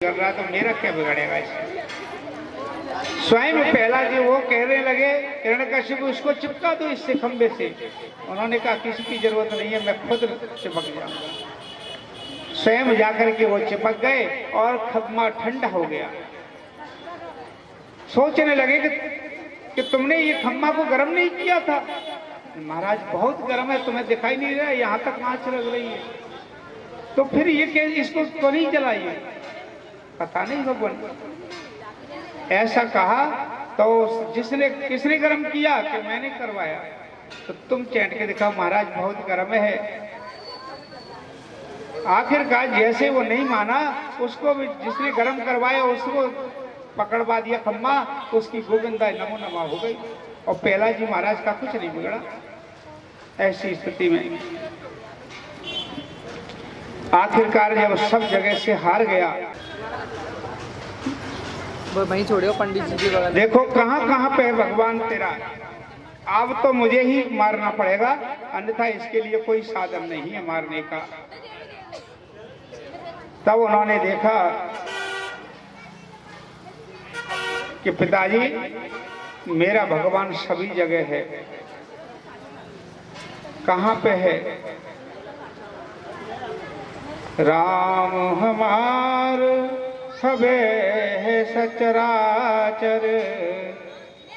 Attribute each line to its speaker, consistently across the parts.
Speaker 1: कर रहा तो मेरा क्या बिगड़ेगा इससे। स्वयं पहला जी वो कहने लगे हिरण्यकशिपु उसको चिपका दो इससे खंबे से। उन्होंने कहा किसी की जरूरत नहीं है, मैं खुद चिपक जाऊंगा। स्वयं जाकर के वो चिपक गए और खम्मा ठंडा हो गया। सोचने लगे कि तुमने ये खम्मा को गर्म नहीं किया था। महाराज बहुत गर्म है, तुम्हें दिखाई नहीं रहा, यहाँ तक आंच लग रही है। तो फिर ये इसको तो नहीं जलाइए। पता नहीं भगवान ऐसा कहा तो किसने गर्म किया कि मैंने करवाया। तो तुम चैंट के दिखाओ महाराज बहुत गर्म है। आखिरकार जैसे वो नहीं माना, उसको भी जिसने गर्म करवाया उसको पकड़वा दिया खम्मा, उसकी गोविंदा नमो नमा हो गई और पहला जी महाराज का कुछ नहीं बिगड़ा। ऐसी स्थिति में आखिरकार जब सब जगह से हार गया,
Speaker 2: वहीं छोड़ियो पंडित जी की बगल।
Speaker 1: देखो कहाँ कहाँ पे है भगवान तेरा। अब तो मुझे ही मारना पड़ेगा, अन्यथा इसके लिए कोई साधन नहीं है मारने का। तब उन्होंने देखा कि पिताजी मेरा भगवान सभी जगह है। कहाँ पे है? राम हमार सबे है सचराचर,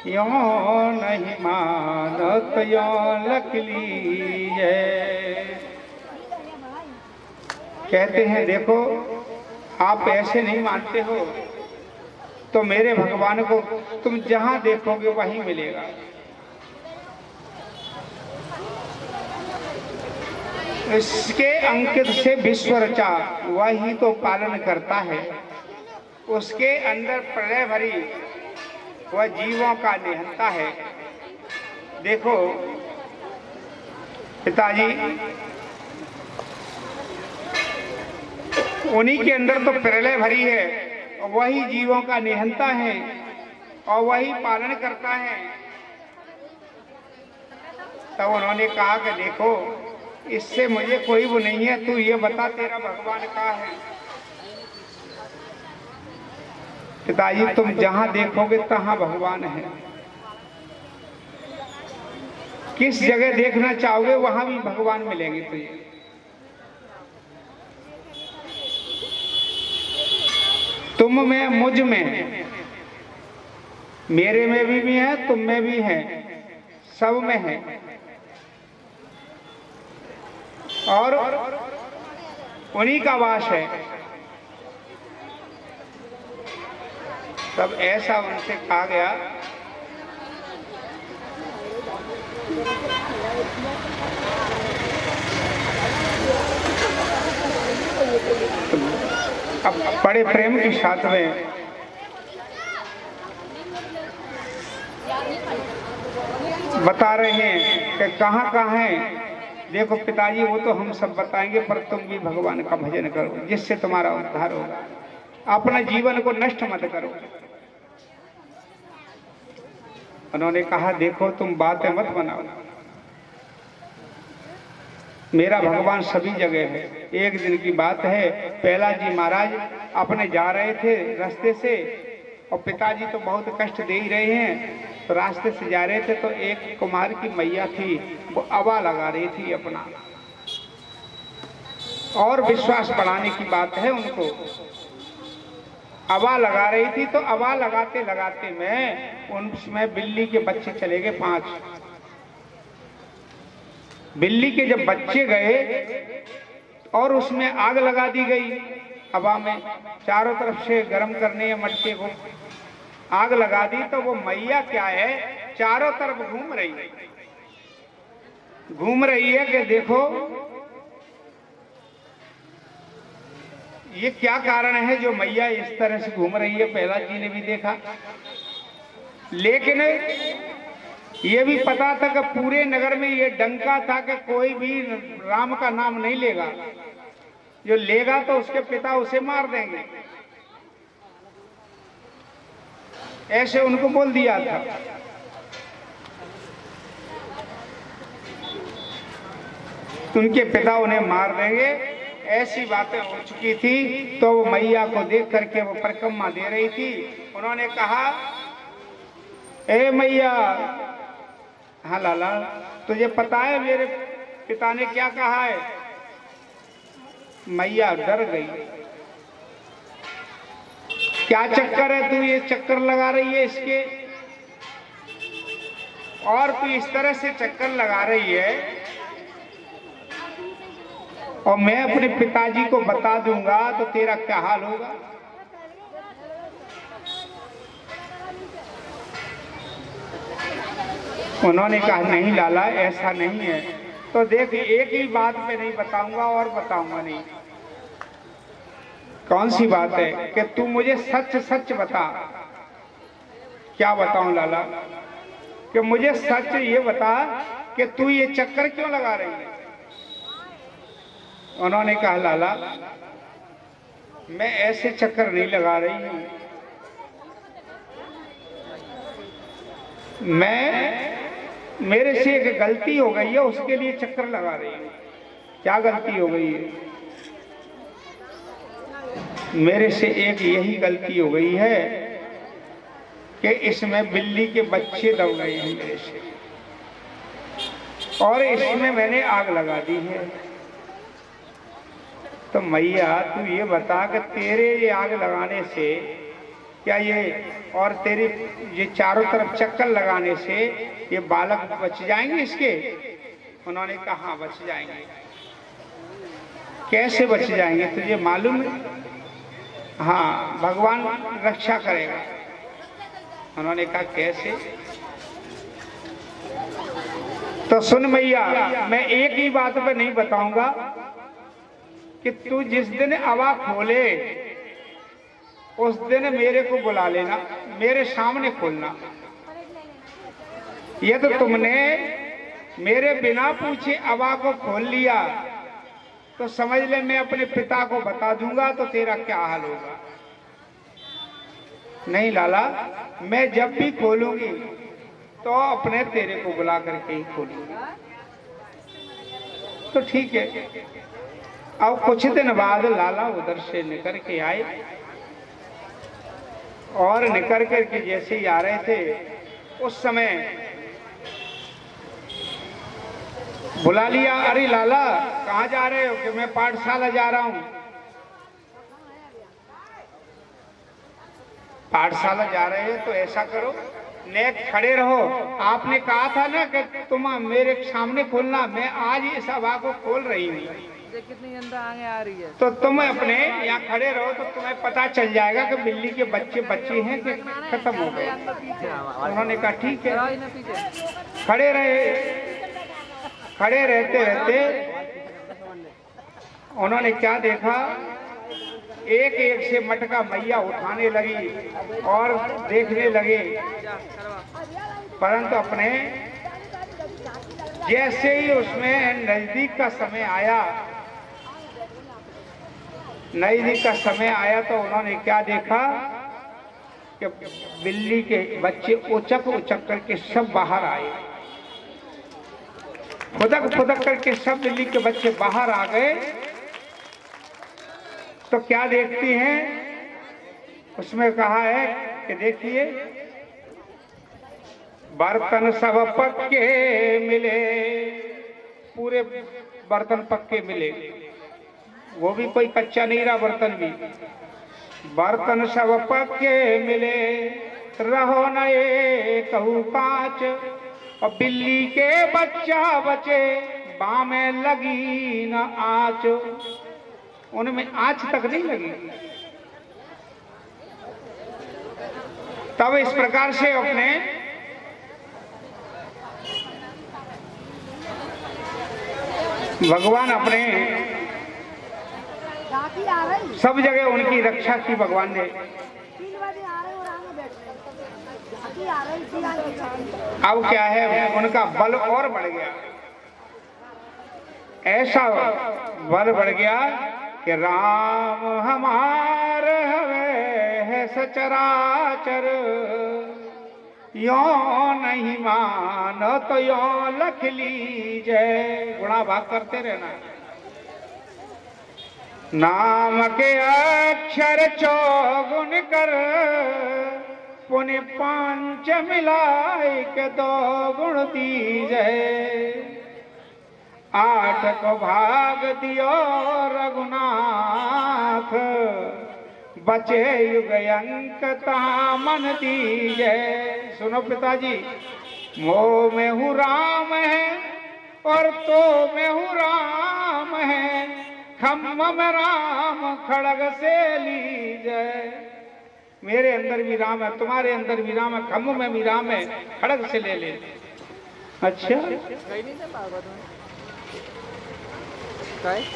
Speaker 1: यो नहीं मानत यो लख लीजिए। कहते हैं देखो आप ऐसे नहीं मानते हो तो मेरे भगवान को तुम जहां देखोगे वहीं मिलेगा। इसके अंकित से विश्व रचा, वही तो पालन करता है। उसके अंदर प्रलय भरी, वह जीवों का निहंता है। देखो पिताजी उन्हीं के अंदर तो प्रलय भरी है, वही जीवों का निहंता है और वही पालन करता है। तब उन्होंने कहा कि देखो इससे मुझे कोई वो नहीं है, तू ये बता तेरा भगवान कहाँ है। पिताजी तुम जहां देखोगे तहां भगवान है। किस जगह देखना चाहोगे वहां भी भगवान मिलेंगे तुझे। तुम में मुझ में, मेरे में भी है, तुम में भी है, सब में है। और उन्हीं का वास है। तब ऐसा उनसे कहा गया अब बड़े प्रेम के साथ में बता रहे हैं कि कहाँ कहाँ है। देखो पिताजी वो तो हम सब बताएंगे, पर तुम भी भगवान का भजन करो जिससे तुम्हारा उद्धार होगा। अपना जीवन को नष्ट मत करो। उन्होंने कहा देखो तुम बातें मत बनाओ, मेरा भगवान सभी जगह है। एक दिन की बात है, पहला जी महाराज अपने जा रहे थे रास्ते से और पिताजी तो बहुत कष्ट दे ही रहे हैं। तो रास्ते से जा रहे थे तो एक कुमार की मैया थी, वो अवा लगा रही थी अपना, और विश्वास बढ़ाने की बात है उनको। अवा लगा रही थी तो अवा लगाते लगाते में उनमें बिल्ली के बच्चे चले गए 5। बिल्ली के जब बच्चे गए और उसमें आग लगा दी गई, हवा में चारों तरफ से गर्म करने या मटके को आग लगा दी, तो वो मैया क्या है चारों तरफ घूम रही है कि देखो ये क्या कारण है जो मैया इस तरह से घूम रही है। पहला जी ने भी देखा, लेकिन ये भी पता था कि पूरे नगर में ये डंका था कि कोई भी राम का नाम नहीं लेगा, जो लेगा तो उसके पिता उसे मार देंगे। ऐसे उनको बोल दिया था। उनके पिता उन्हें मार देंगे ऐसी बातें हो चुकी थी। तो वो मैया को देख करके वो परिक्रमा दे रही थी। उन्होंने कहा, ए मैया, हाँ लाला, तुझे पता है मेरे पिता ने क्या कहा है? मैया डर गई। क्या चक्कर है, तू ये चक्कर लगा रही है इसके, और तू इस तरह से चक्कर लगा रही है, और मैं अपने पिताजी को बता दूंगा तो तेरा क्या हाल होगा? उन्होंने कहा, नहीं लाला, ऐसा नहीं है। तो देख, एक ही बात पे नहीं बताऊंगा और बताऊंगा नहीं। कौन सी बात है? कि तू मुझे सच सच बता। क्या बताऊं लाला? कि मुझे सच ये बता कि तू ये चक्कर क्यों लगा रही है? उन्होंने कहा, लाला, मैं ऐसे चक्कर नहीं लगा रही हूं, मेरे से एक गलती हो गई है, उसके लिए चक्कर लगा रही हूं। क्या गलती हो गई है? मेरे से एक यही गलती हो गई है कि इसमें बिल्ली के बच्चे दब गए हैं मेरे से, और इसमें मैंने आग लगा दी है। तो मैया, तू ये बता कि तेरे ये आग लगाने से क्या ये, और तेरी ये चारों तरफ चक्कर लगाने से ये बालक बच जाएंगे इसके? उन्होंने कहा, हाँ बच जाएंगे। कैसे बच जाएंगे, तुझे मालूम है? हाँ, भगवान रक्षा करेगा। उन्होंने कहा, कैसे? तो सुन मैया, मैं एक ही बात पे नहीं बताऊंगा कि तू जिस दिन अवा खोले उस दिन मेरे को बुला लेना, मेरे सामने खोलना। ये तो तुमने मेरे बिना पूछे अवा को खोल लिया, तो समझ ले मैं अपने पिता को बता दूंगा तो तेरा क्या हाल होगा? नहीं लाला, मैं जब भी खोलूंगी तो अपने तेरे को बुला करके ही खोलूंगी। तो ठीक है। अब कुछ दिन बाद लाला उधर से निकल के आए, और निकल करके जैसे ही आ रहे थे उस समय बुला लिया। अरे लाला, कहाँ जा रहे हो? कि मैं पाठशाला जा रहा हूं। पाठशाला जा रहे हो तो ऐसा करो, नेक खड़े रहो। आपने कहा था ना कि तुम मेरे सामने खोलना, मैं आज इस सभा को खोल रही हूँ।
Speaker 2: कितनी जनता आगे आ रही है,
Speaker 1: तो तुम अपने यहाँ खड़े रहो तो तुम्हें पता चल जाएगा कि बिल्ली के बच्चे हैं कि खत्म हो गए। उन्होंने कहा, ठीक है। खड़े रहे। खड़े रहते रहते उन्होंने क्या देखा, एक एक से मटका मैया उठाने लगी और देखने लगे। परंतु अपने जैसे ही उसमें नजदीक का समय आया, तो उन्होंने क्या देखा कि बिल्ली के बच्चे उचक उचक करके सब बाहर आए। फुदक करके सब बिल्ली के बच्चे बाहर आ गए। तो क्या देखती हैं, उसमें कहा है कि देखिए, बर्तन सब पक्के मिले, पूरे बर्तन पक्के मिले, वो भी कोई कच्चा नहीं रहा बर्तन भी। बर्तन सब पक्के मिले, रहो न एक कहू कांच, और बिल्ली के बच्चा बचे, बामें लगी न आँच। उनमें आँच तक नहीं लगी। तब इस प्रकार से अपने भगवान अपने सब जगह उनकी रक्षा की भगवान ने। अब क्या है, उनका बल और बढ़ गया। ऐसा बल बढ़ गया कि राम हमार है सचराचर, यो नहीं मानो तो यो लख लीजिए। गुणा भाग करते रहना। नाम के अक्षर चौगुन कर, पुण्य पांच मिलाई के दो गुण दीजे। आठ को भाग दियो रघुनाथ, बचे युग अंक ता मन दीजे। सुनो पिताजी, मोह में हूँ राम है और तो में हूँ राम है, खम्म में राम खड़ग से लीजे। मेरे अंदर भी राम है, तुम्हारे अंदर भी राम है, खम्म में भी राम है, खड़ग से ले ले। अच्छा,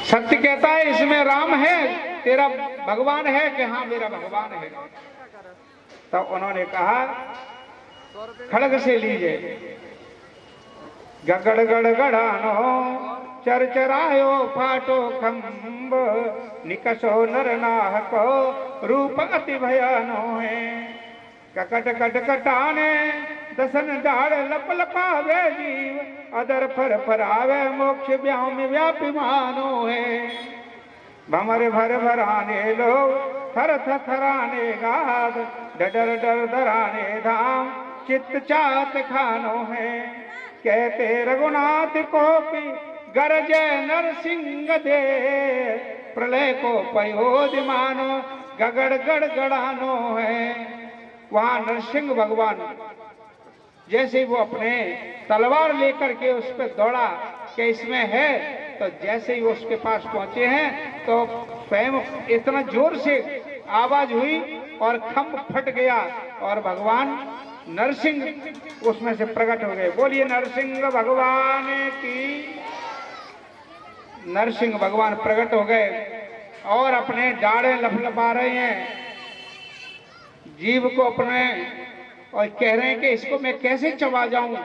Speaker 1: सत्य कहता है इसमें राम है, तेरा भगवान है कि हाँ मेरा भगवान है। तो उन्होंने कहा खड़ग से लीजिए। गगड़ गड़गड़ानो चरचरायो फाटो खम्ब, निकषो नर नाहको रूप अति भयानो है। ककट कटकटाने दसन डाड़ लप लपावे जीव, अदर फर फरावे मोक्ष व्याम व्यापी मानो है। भमर भर भराने लोग थर थराने गाद, डर डर डराने धाम चित्त चात खानो है। कहते रघुनाथ को पी गरजे नरसिंह दे, प्रलय को पयोधि मानो गगड़ गड़गड़ानो है। वहां नरसिंह भगवान जैसे वो अपने तलवार लेकर के उस पर दौड़ा कि इसमें है, तो जैसे ही वो उसके पास पहुंचे हैं तो स्वयं इतना जोर से आवाज हुई और खम्भ फट गया और भगवान नरसिंह उसमें से प्रकट हो गए। बोलिए नरसिंह भगवान की। नरसिंह भगवान प्रकट हो गए और अपने डाढ़े लपलपा रहे हैं जीव को अपने, और कह रहे हैं कि इसको मैं कैसे चबा जाऊं।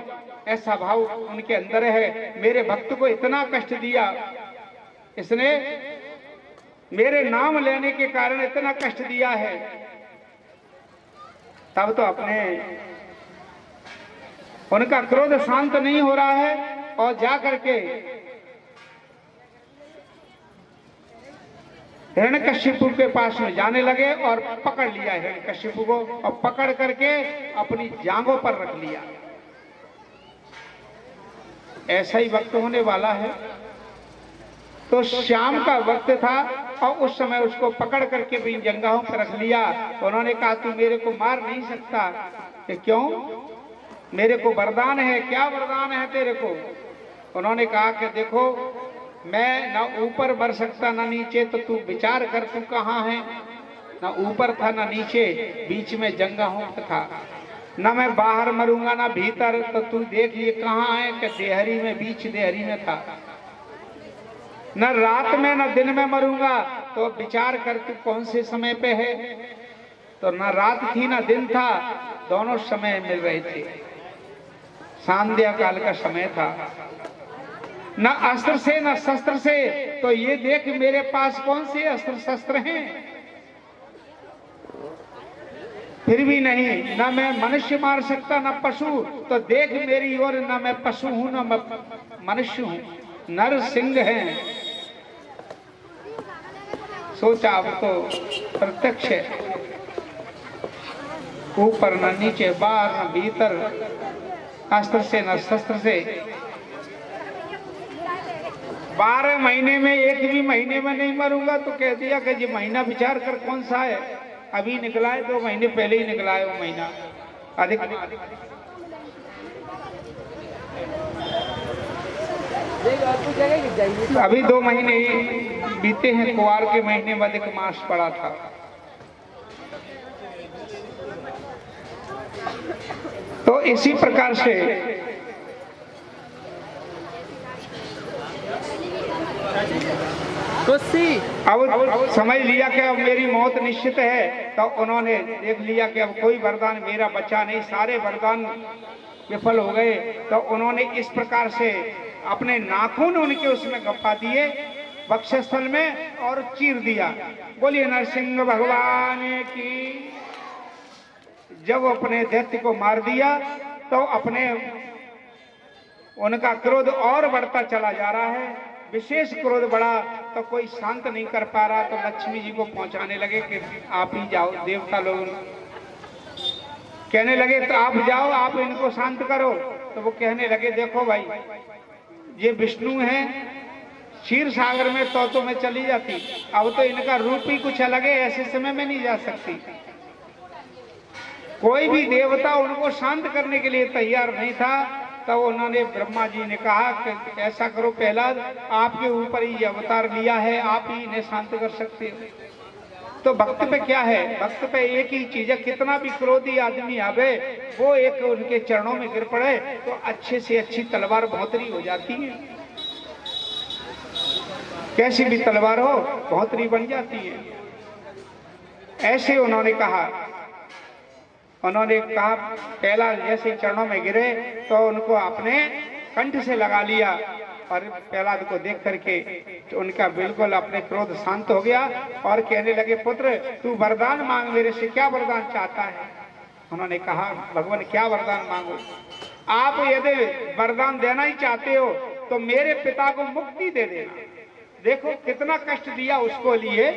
Speaker 1: ऐसा भाव उनके अंदर है, मेरे भक्त को इतना कष्ट दिया, इसने मेरे नाम लेने के कारण इतना कष्ट दिया है। तब तो अपने उनका क्रोध शांत नहीं हो रहा है और जाकर के हिरण्यकशिपु के पास में जाने लगे और पकड़ लिया हिरण्यकशिपु को, और पकड़ करके अपनी जांघों पर रख लिया। ऐसा ही वक्त होने वाला है। तो शाम का वक्त था और उस समय उसको पकड़ करके भी जंगाहों पर रख लिया। उन्होंने कहा तू मेरे को मार नहीं सकता। कि क्यों? मेरे को वरदान है। क्या वरदान है तेरे को? उन्होंने कहा कि देखो मैं ना ऊपर बढ़ सकता ना नीचे, तो तू विचार कर तू कहाँ है। ना ऊपर था ना नीचे, बीच में जंगाहों था। ना मैं बाहर मरूंगा ना भीतर, तो तू देख ये कहाँ है। कि देहरी में, बीच देहरी में था। न रात में न दिन में मरूंगा, तो विचार कर तू कौन से समय पे है। तो न रात थी न दिन था, दोनों समय मिल रहे थे। सांध्या काल का समय था। न अस्त्र से न शस्त्र से, तो ये देख मेरे पास कौन से अस्त्र शस्त्र हैं। फिर भी नहीं, न मैं मनुष्य मार सकता न पशु, तो देख मेरी ओर, न मैं पशु हूं न मैं मनुष्य हूं, नर सिंह हैं। सोचा अब तो प्रत्यक्ष है, ऊपर न नीचे, बाहर न भीतर, अस्त्र से न शस्त्र से। 12 महीने में एक भी महीने में नहीं मरूंगा। तो कह दिया कि ये महीना विचार कर कौन सा है। अभी निकला है, 2 महीने पहले ही निकला है वो महीना। अधिक अभी 2 महीने ही बीते हैं। कुआर के महीने में अधिक मास पड़ा था। तो इसी प्रकार से अब समझ लिया कि अब मेरी मौत निश्चित है। तो उन्होंने देख लिया कि अब कोई वरदान मेरा बचा नहीं, सारे वरदान विफल हो गए। तो उन्होंने इस प्रकार से अपने नाखून उनके उसमें गप्पा दिए वक्षस्थल में और चीर दिया। बोलिए नरसिंह भगवान की। जब अपने दैत्य को मार दिया तो अपने उनका क्रोध और बढ़ता चला जा रहा है। विशेष क्रोध बढ़ा तो कोई शांत नहीं कर पा रहा, तो लक्ष्मी जी को पहुंचाने लगे कि आप ही जाओ। देवता लोग कहने लगे तो आप जाओ, आप इनको शांत करो। तो वो कहने लगे देखो भाई, ये विष्णु हैं, क्षीर सागर में तो मैं चली जाती, अब तो इनका रूप ही कुछ अलग है, ऐसे समय में नहीं जा सकती। कोई भी देवता उनको शांत करने के लिए तैयार नहीं था। तो उन्होंने ब्रह्मा जी ने कहा कि ऐसा करो, पहला आपके ऊपर ही अवतार लिया है, आप ही इन्हें शांत कर सकते हो। तो भक्त पे क्या है, भक्त पे एक ही चीज है, कितना भी क्रोधी आदमी आवे, वो एक उनके चरणों में गिर पड़े तो अच्छे से अच्छी तलवार भौंतरी हो जाती है। कैसी भी तलवार हो भौंतरी बन जाती है। ऐसे उन्होंने कहा पहला जैसे चरणों में गिरे तो उनको अपने कंठ से लगा लिया, और प्रहलाद को देख करके तो उनका बिल्कुल अपने क्रोध शांत हो गया और कहने लगे पुत्र तू वरदान मांग, मेरे से क्या वरदान चाहता है। उन्होंने कहा भगवान क्या वरदान मांगो, आप यदि वरदान देना ही चाहते हो तो मेरे पिता को मुक्ति दे देना। देखो कितना कष्ट दिया उसको लिए,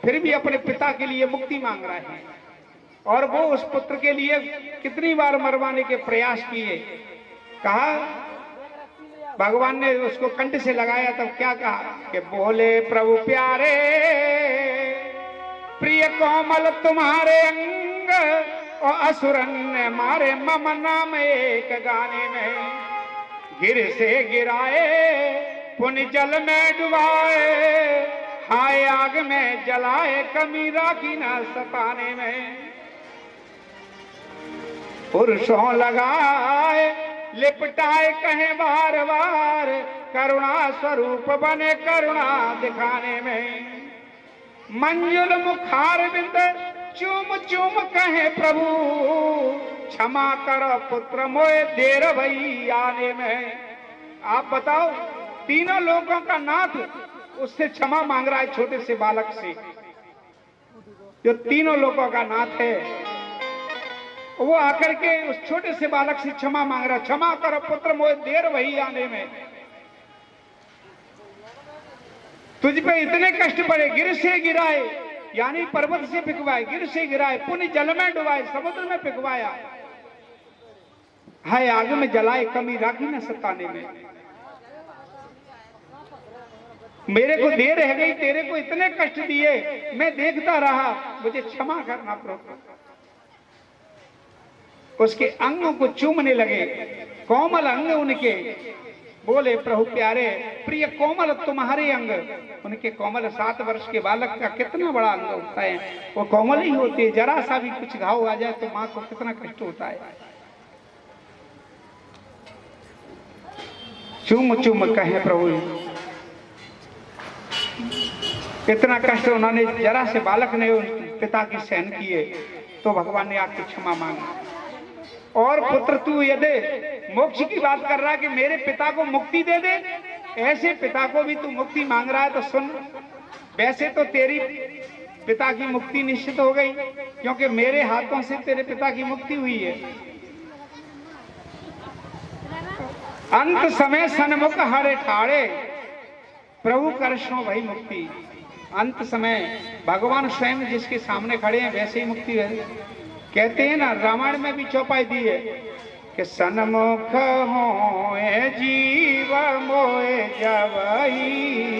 Speaker 1: फिर भी अपने पिता के लिए मुक्ति मांग रहा है, और वो उस पुत्र के लिए कितनी बार मरवाने के प्रयास किए। कहा भगवान ने उसको कंठ से लगाया, तब क्या कहा कि बोले प्रभु प्यारे प्रिय कोमल तुम्हारे अंग, और असुरन ने मारे मम नाम एक गाने में, गिर से गिराए पुण्य जल में डुबाए, हाय आग में जलाए कमी राखी न सताने में, पुरुषों लगाए लिपटाए कहें बार बार, करुणा स्वरूप बने करुणा दिखाने में, मंजुल मुखार बिंद चूम चूम कहे प्रभु, क्षमा करो पुत्र मोए देर भई आने में। आप बताओ, तीनों लोगों का नाथ उससे क्षमा मांग रहा है, छोटे से बालक से, जो तीनों लोगों का नाथ है, वो आकर के उस छोटे से बालक से क्षमा मांग रहा, क्षमा करो पुत्र मोए देर वही आने में, तुझ पे इतने कष्ट पड़े, गिर से गिराए यानी पर्वत से पिघवाए, गिर से गिराए, पुण्य जल में डुबाए, समुद्र में पिघवाया, हाय आग में जलाए कमी राखी न सताने में, मेरे को देर रह गई, तेरे को इतने कष्ट दिए, मैं देखता रहा, मुझे क्षमा करना प्रभु। उसके अंगों को चूमने लगे, कोमल अंग उनके, बोले प्रभु प्यारे प्रिय कोमल तुम्हारे अंग, उनके कोमल 7 वर्ष के बालक का कितना बड़ा अंग होता है, वो कोमल ही होते, जरा सा भी कुछ घाव आ जाए तो मां को कितना कष्ट होता है। चूम चूम कहे प्रभु, इतना कष्ट उन्होंने जरा से बालक ने उन पिता की सहन किए, तो भगवान ने आपकी क्षमा मांगी। और पुत्र तू यदि मोक्ष की बात कर रहा है कि मेरे पिता को मुक्ति दे दे, ऐसे पिता को भी तू मुक्ति मांग रहा है, तो सुन, वैसे तो तेरी पिता की मुक्ति निश्चित हो गई, क्योंकि मेरे हाथों से तेरे पिता की मुक्ति हुई है। अंत समय सन्मुख हरे ठाड़े, प्रभु करशो वही मुक्ति। अंत समय भगवान स्वयं जिसके सामने खड़े हैं वैसे ही मुक्ति है। कहते हैं ना, रामायण में भी चौपाई दी है कि सन्मुख होए जीव मोए जवई,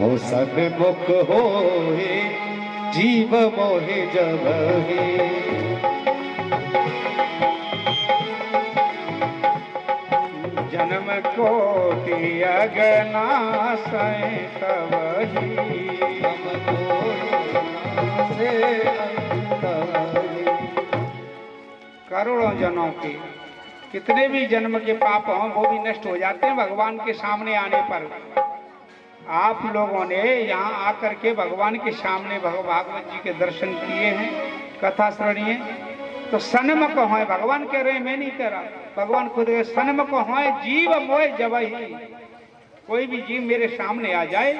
Speaker 3: हो सन्मुख होए जीव मोहे जवई,
Speaker 1: जन्म कोटि अगनाश तवही, करोड़ों जन्मों के कितने भी जन्म के पाप हों वो भी नष्ट हो जाते हैं भगवान के सामने आने पर। आप लोगों ने यहाँ आकर के भगवान के सामने भागवत जी के दर्शन किए हैं, कथा श्रवणीय, तो सन्मुख होए, भगवान कह रहे हैं, मैं नहीं कह रहा, भगवान खुद सन्मुख होए जीव मोए जवही, कोई भी जीव मेरे सामने आ जाए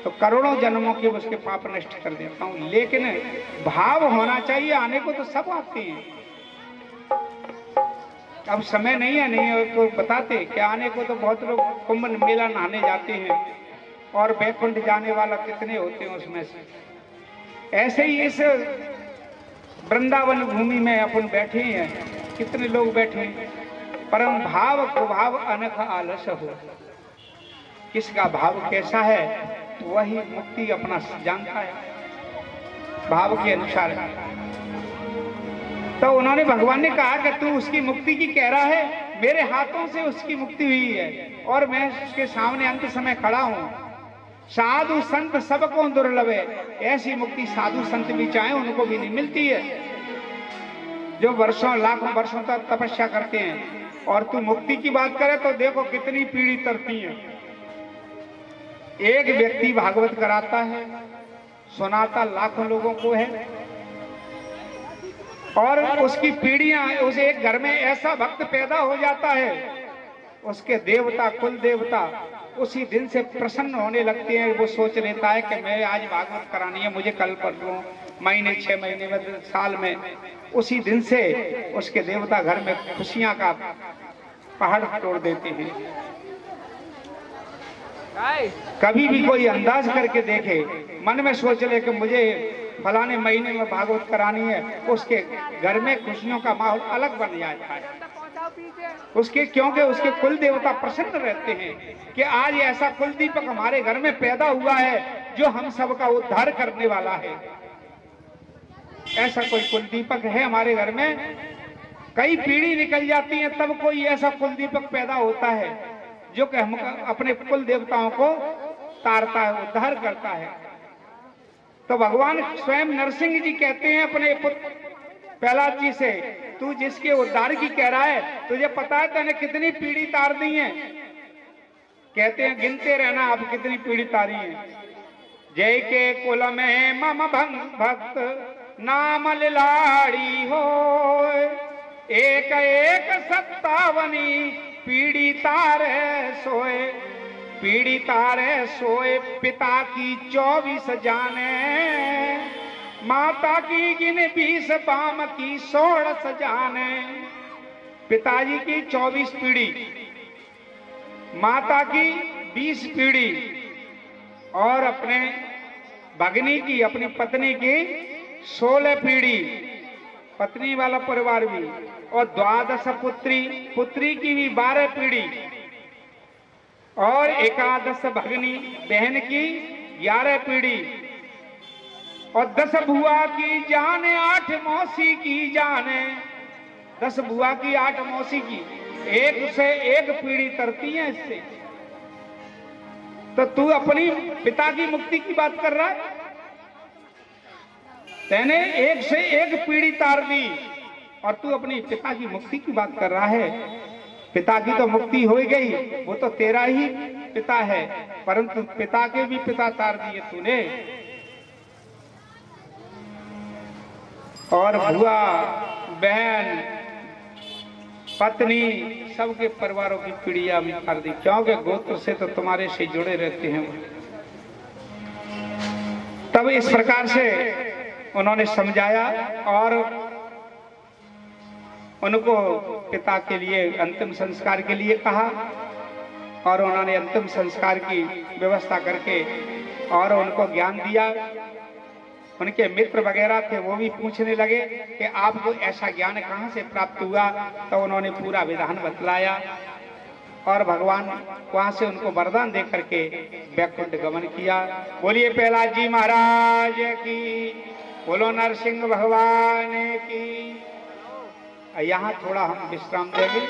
Speaker 1: तो करोड़ों जन्मों के उसके पाप नष्ट कर देता हूं। लेकिन भाव होना चाहिए, आने को तो सब आते हैं, अब समय नहीं है, नहीं है तो बताते कि आने को तो बहुत लोग कुंभ मेला नहाने जाते हैं और बैकुंठ जाने वाला कितने होते हैं उसमें से। ऐसे ही इस वृंदावन भूमि में अपन बैठे हैं, कितने लोग बैठे हैं। परम भाव कुभाव अनख आलस हो, किसका भाव कैसा है तो वही मुक्ति अपना जानता है, भाव के अनुसार। तो उन्होंने भगवान ने कहा कि तू उसकी मुक्ति की कह रहा है, मेरे हाथों से उसकी मुक्ति हुई है और मैं उसके सामने अंत समय खड़ा हूं। साधु संत सबको दुर्लभ है, ऐसी मुक्ति साधु संत भी चाहे उनको भी नहीं मिलती है, जो वर्षों लाखों वर्षों तक तपस्या करते हैं। और तू मुक्ति की बात करे तो देखो कितनी पीढ़ी तरती है। एक व्यक्ति भागवत कराता है, सुनाता लाखों लोगों को है, और उसकी पीढ़ियां, उस एक घर में ऐसा भक्त पैदा हो जाता है, उसके देवता कुल देवता उसी दिन से प्रसन्न होने लगते हैं। वो सोच लेता है कि मैं आज भागवत करानी है, मुझे कल परसों, महीने 6 महीने में, साल में, उसी दिन से उसके देवता घर में खुशियां का पहाड़ तोड़ देते हैं। कभी भी कोई अंदाज करके देखे, मन में सोच ले कि मुझे फलाने महीने में भागवत करानी है, उसके घर में खुशियों का माहौल अलग बन जाता है। उसके क्योंकि उसके कुल देवता प्रसन्न रहते हैं कि आज ऐसा कुल दीपक हमारे घर में पैदा हुआ है जो हम सबका उद्धार करने वाला है। ऐसा कोई कुल दीपक है हमारे घर में। कई पीढ़ी निकल जाती है तब कोई ऐसा कुल दीपक पैदा होता है जो कि हम अपने कुल देवताओं को तारता है, उद्धार करता है। तो भगवान स्वयं नरसिंह जी कहते हैं अपने पुत्र प्रहलाद जी से, तू जिसके उद्धार की कह रहा है, तुझे पता है तूने कितनी पीढ़ी तार दी है? कहते हैं गिनते रहना आप कितनी पीढ़ी तारी है। जय के कुल में मम भक्त नाम लाड़ी हो, एक एक 57 पीढ़ी तारे सोए, पीढ़ी तारे सोए। पिता की 24 जाने, माता की गिन 20, बाम की 16 जाने। पिताजी की 24 पीढ़ी, माता की 20 पीढ़ी, और अपने भगनी की, अपनी पत्नी की 16 पीढ़ी, पत्नी वाला परिवार भी, और 12 पुत्री, पुत्री की भी 12 पीढ़ी, और 11 भगनी बहन की 11 पीढ़ी, और 10 बुआ की जाने, 8 मौसी की जाने। 10 बुआ की, 8 मौसी की, एक से एक पीढ़ी तरती है इससे। तो तू अपनी पिता की मुक्ति की बात कर रहा है? तेने एक से एक पीढ़ी तार दी और तू अपनी पिता की मुक्ति की बात कर रहा है। पिता की तो मुक्ति हो गई, वो तो तेरा ही पिता है, परंतु पिता के भी पिता तार दिए तूने। और बुआ, बहन, पत्नी, सबके परिवारों की पीढ़ियां भी कर दी, क्योंकि गोत्र से तो तुम्हारे से जुड़े रहते हैं। तब इस प्रकार से उन्होंने समझाया और उनको पिता के लिए अंतिम संस्कार के लिए कहा, और उन्होंने अंतिम संस्कार की व्यवस्था करके और उनको ज्ञान दिया। उनके मित्र वगैरह थे वो भी पूछने लगे कि आपको ऐसा ज्ञान कहाँ से प्राप्त हुआ? तो उन्होंने पूरा विधान बतलाया और भगवान वहां से उनको वरदान दे करके बैकुंठ गमन किया। बोलिए प्रहलाद जी महाराज की, बोलो नरसिंह भगवान की। यहाँ थोड़ा हम विश्राम देंगे,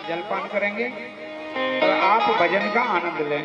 Speaker 1: जलपान करेंगे और आप भजन का आनंद लें।